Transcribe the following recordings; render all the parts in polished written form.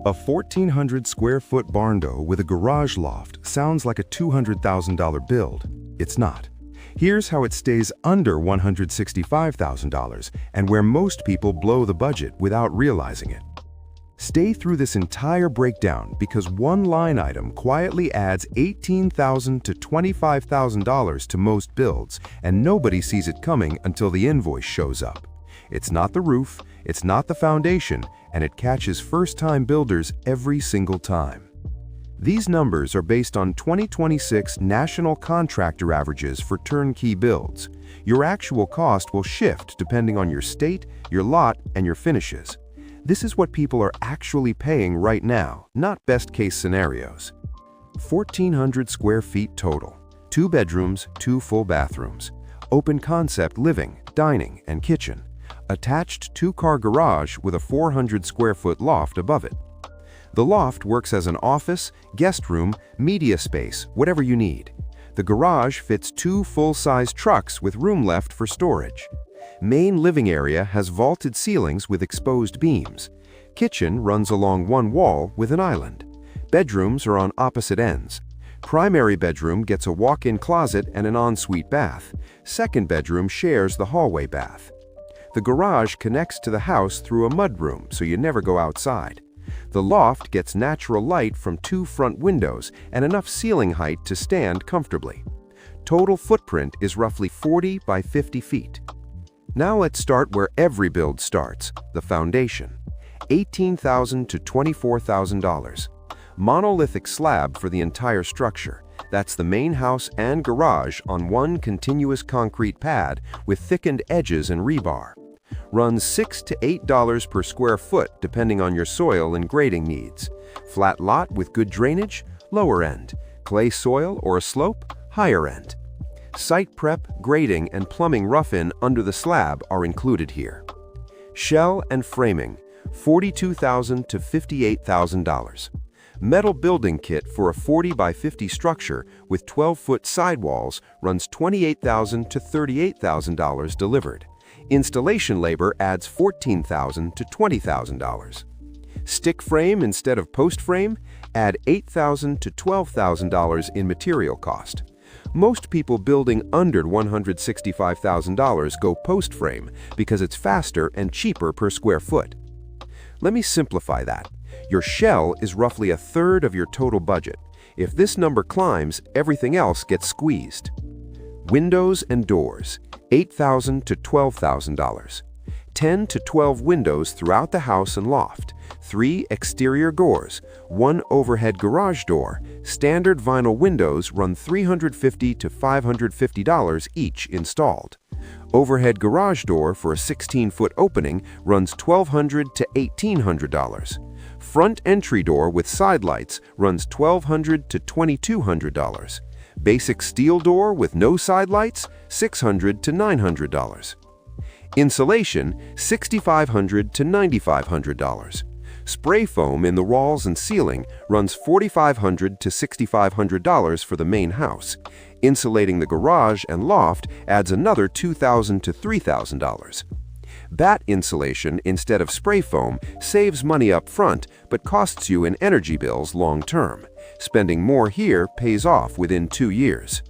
A 1,400 square foot barndo with a garage loft sounds like a $200,000 build. It's not. Here's how it stays under $165,000 and where most people blow the budget without realizing it. Stay through this entire breakdown because one line item quietly adds $18,000 to $25,000 to most builds, and nobody sees it coming until the invoice shows up. It's not the roof, it's not the foundation, and it catches first-time builders every single time. These numbers are based on 2026 national contractor averages for turnkey builds. Your actual cost will shift depending on your state, your lot, and your finishes. This is what people are actually paying right now, not best-case scenarios. 1,400 square feet total, 2 bedrooms, 2 full bathrooms, open concept living, dining, and kitchen, attached 2-car garage with a 400 square foot loft above it. The loft works as an office, guest room, media space, whatever you need. The garage fits 2 full-size trucks with room left for storage. Main living area has vaulted ceilings with exposed beams. Kitchen runs along one wall with an island. Bedrooms are on opposite ends. Primary bedroom gets a walk-in closet and an ensuite bath. Second bedroom shares the hallway bath. The garage connects to the house through a mudroom, so you never go outside. The loft gets natural light from 2 front windows and enough ceiling height to stand comfortably. Total footprint is roughly 40 by 50 feet. Now let's start where every build starts, the foundation. $18,000 to $24,000. Monolithic slab for the entire structure. That's the main house and garage on one continuous concrete pad with thickened edges and rebar. Runs $6 to $8 per square foot depending on your soil and grading needs. Flat lot with good drainage, lower end. Clay soil or a slope, higher end. Site prep, grading, and plumbing rough-in under the slab are included here. Shell and framing, $42,000 to $58,000. Metal building kit for a 40 by 50 structure with 12-foot sidewalls runs $28,000 to $38,000 delivered. Installation labor adds $14,000 to $20,000. Stick frame instead of post frame, add $8,000 to $12,000 in material cost. Most people building under $165,000 go post frame because it's faster and cheaper per square foot. Let me simplify that. Your shell is roughly 1/3 of your total budget. If this number climbs, everything else gets squeezed. Windows and doors, $8,000 to $12,000. 10 to 12 windows throughout the house and loft. 3 exterior doors, 1 overhead garage door. Standard vinyl windows run $350 to $550 each installed. Overhead garage door for a 16-foot opening runs $1,200 to $1,800. Front entry door with side lights runs $1,200 to $2,200. Basic steel door with no side lights, $600 to $900. Insulation, $6,500 to $9,500. Spray foam in the walls and ceiling runs $4,500 to $6,500 for the main house. Insulating the garage and loft adds another $2,000 to $3,000. Batt insulation instead of spray foam saves money up front but costs you in energy bills long term. Spending more here pays off within 2 years.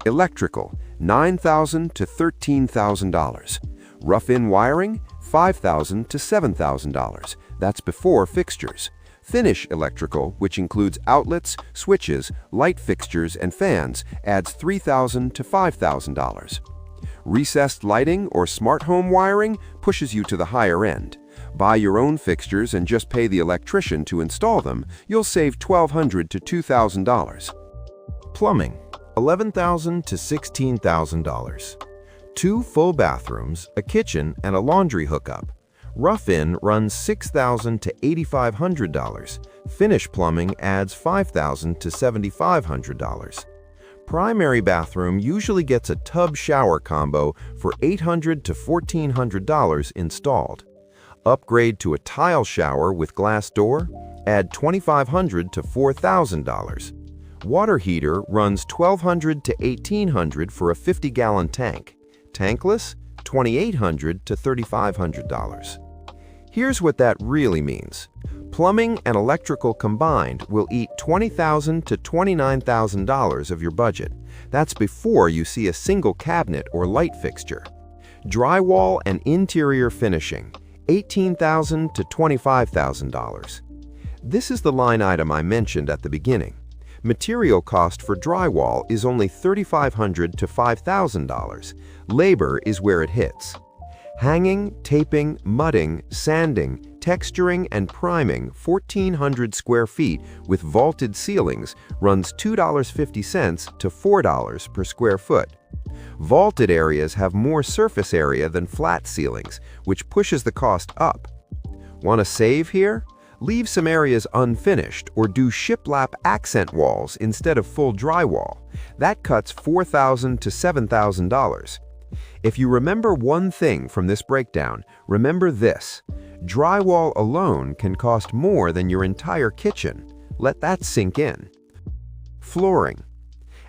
Electrical, $9,000 to $13,000. Rough-in wiring, $5,000 to $7,000. That's before fixtures. Finish electrical, which includes outlets, switches, light fixtures, and fans, adds $3,000 to $5,000. Recessed lighting or smart home wiring pushes you to the higher end. Buy your own fixtures and just pay the electrician to install them. You'll save $1,200 to $2,000. Plumbing, $11,000 to $16,000. 2 full bathrooms, a kitchen, and a laundry hookup. Rough-in runs $6,000 to $8,500. Finish plumbing adds $5,000 to $7,500. Primary bathroom usually gets a tub-shower combo for $800 to $1,400 installed. Upgrade to a tile shower with glass door, add $2,500 to $4,000. Water heater runs $1,200 to $1,800 for a 50-gallon tank. Tankless, $2,800 to $3,500. Here's what that really means. Plumbing and electrical combined will eat $20,000 to $29,000 of your budget. That's before you see a single cabinet or light fixture. Drywall and interior finishing, $18,000 to $25,000. This is the line item I mentioned at the beginning. Material cost for drywall is only $3,500 to $5,000. Labor is where it hits. Hanging, taping, mudding, sanding, texturing, and priming 1,400 square feet with vaulted ceilings runs $2.50 to $4 per square foot. Vaulted areas have more surface area than flat ceilings, which pushes the cost up. Want to save here? Leave some areas unfinished or do shiplap accent walls instead of full drywall. That cuts $4,000 to $7,000. If you remember one thing from this breakdown, remember this. Drywall alone can cost more than your entire kitchen. Let that sink in. Flooring.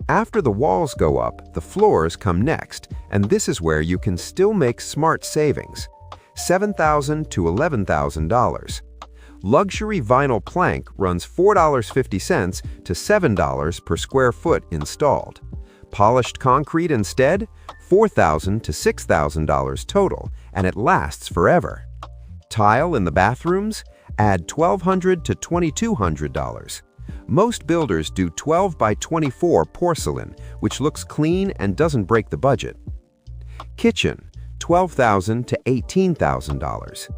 After the walls go up, the floors come next, and this is where you can still make smart savings. $7,000 to $11,000. Luxury vinyl plank runs $4.50 to $7 per square foot installed. Polished concrete instead, $4,000 to $6,000 total, and it lasts forever. Tile in the bathrooms, add $1,200 to $2,200. Most builders do 12 by 24 porcelain, which looks clean and doesn't break the budget. Kitchen, $12,000 to $18,000.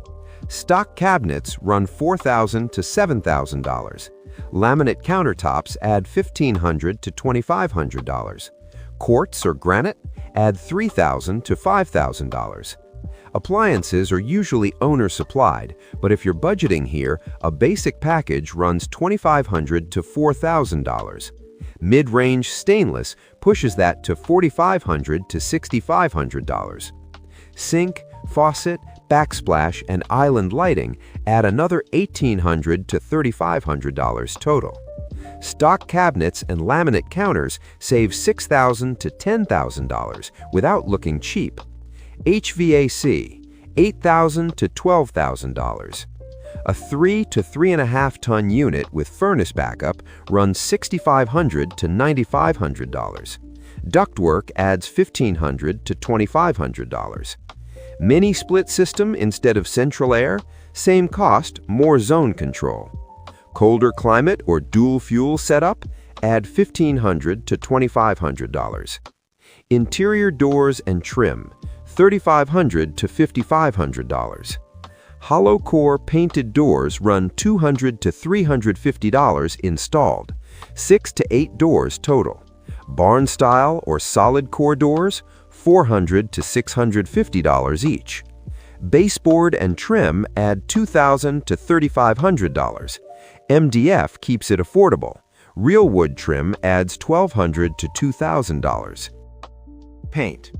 Stock cabinets run $4,000 to $7,000. Laminate countertops add $1,500 to $2,500. Quartz or granite add $3,000 to $5,000. Appliances are usually owner-supplied, but if you're budgeting here, a basic package runs $2,500 to $4,000. Mid-range stainless pushes that to $4,500 to $6,500. Sink, faucet, backsplash, and island lighting add another $1,800 to $3,500 total. Stock cabinets and laminate counters save $6,000 to $10,000 without looking cheap. HVAC, $8,000 to $12,000. A 3 to 3.5 ton unit with furnace backup runs $6,500 to $9,500. Ductwork adds $1,500 to $2,500. Mini split system instead of central air, same cost, more zone control. Colder climate or dual fuel setup, add $1,500 to $2,500. Interior doors and trim, $3,500 to $5,500. Hollow core painted doors run $200 to $350 installed, 6 to 8 doors total. Barn style or solid core doors, $400 to $650 each. Baseboard and trim add $2,000 to $3,500. MDF keeps it affordable. Real wood trim adds $1,200 to $2,000. Paint,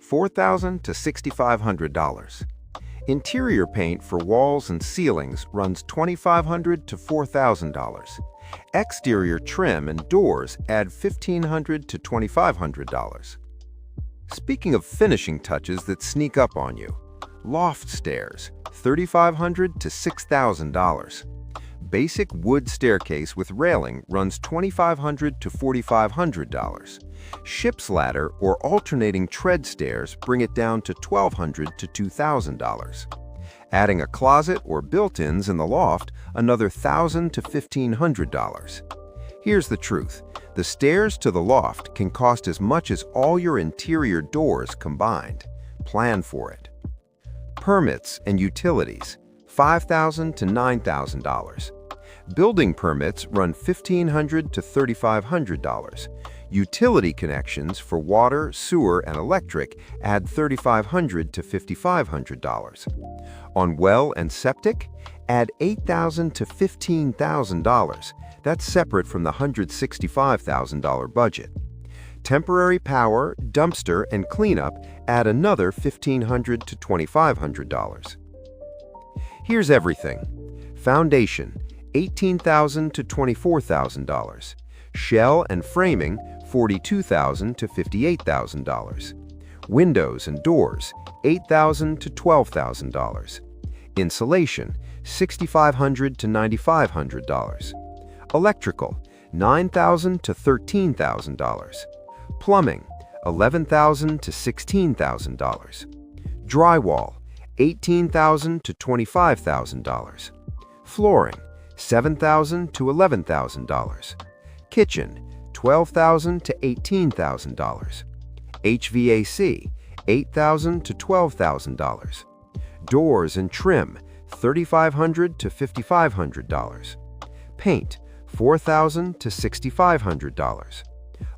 $4,000 to $6,500. Interior paint for walls and ceilings runs $2,500 to $4,000. Exterior trim and doors add $1,500 to $2,500. Speaking of finishing touches that sneak up on you, loft stairs, $3,500 to $6,000. Basic wood staircase with railing runs $2,500 to $4,500. Ship's ladder or alternating tread stairs bring it down to $1,200 to $2,000. Adding a closet or built-ins in the loft, another $1,000 to $1,500. Here's the truth. The stairs to the loft can cost as much as all your interior doors combined. Plan for it. Permits and utilities, $5,000 to $9,000. Building permits run $1,500 to $3,500. Utility connections for water, sewer, and electric add $3,500 to $5,500. On well and septic, add $8,000 to $15,000. That's separate from the $165,000 budget. Temporary power, dumpster, and cleanup add another $1,500 to $2,500. Here's everything. Foundation, $18,000 to $24,000. Shell and framing, $42,000 to $58,000. Windows and doors, $8,000 to $12,000. Insulation, $6,500 to $9,500. Electrical, $9,000 to $13,000. Plumbing, $11,000 to $16,000. Drywall, $18,000 to $25,000. Flooring, $7,000 to $11,000. Kitchen, $12,000 to $18,000. HVAC, $8,000 to $12,000. Doors and trim, $3,500 to $5,500. Paint, $4,000 to $6,500.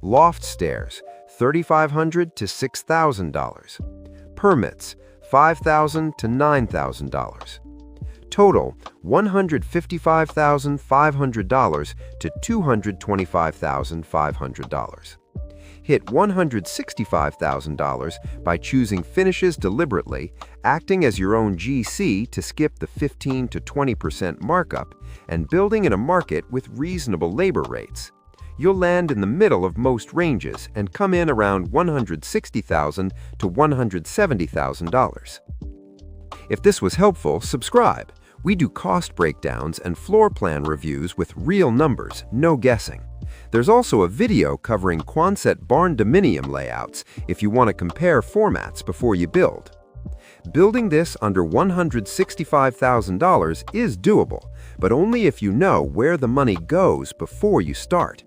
Loft stairs, $3,500 to $6,000. Permits, $5,000 to $9,000. Total, $155,500 to $225,500. Hit $165,000 by choosing finishes deliberately, acting as your own GC to skip the 15 to 20% markup, and building in a market with reasonable labor rates. You'll land in the middle of most ranges and come in around $160,000 to $170,000. If this was helpful, subscribe. We do cost breakdowns and floor plan reviews with real numbers, no guessing. There's also a video covering Quonset Barndominium layouts if you want to compare formats before you build. Building this under $165,000 is doable, but only if you know where the money goes before you start.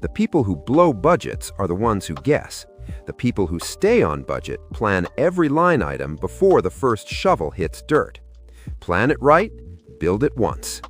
The people who blow budgets are the ones who guess. The people who stay on budget plan every line item before the first shovel hits dirt. Plan it right, build it once.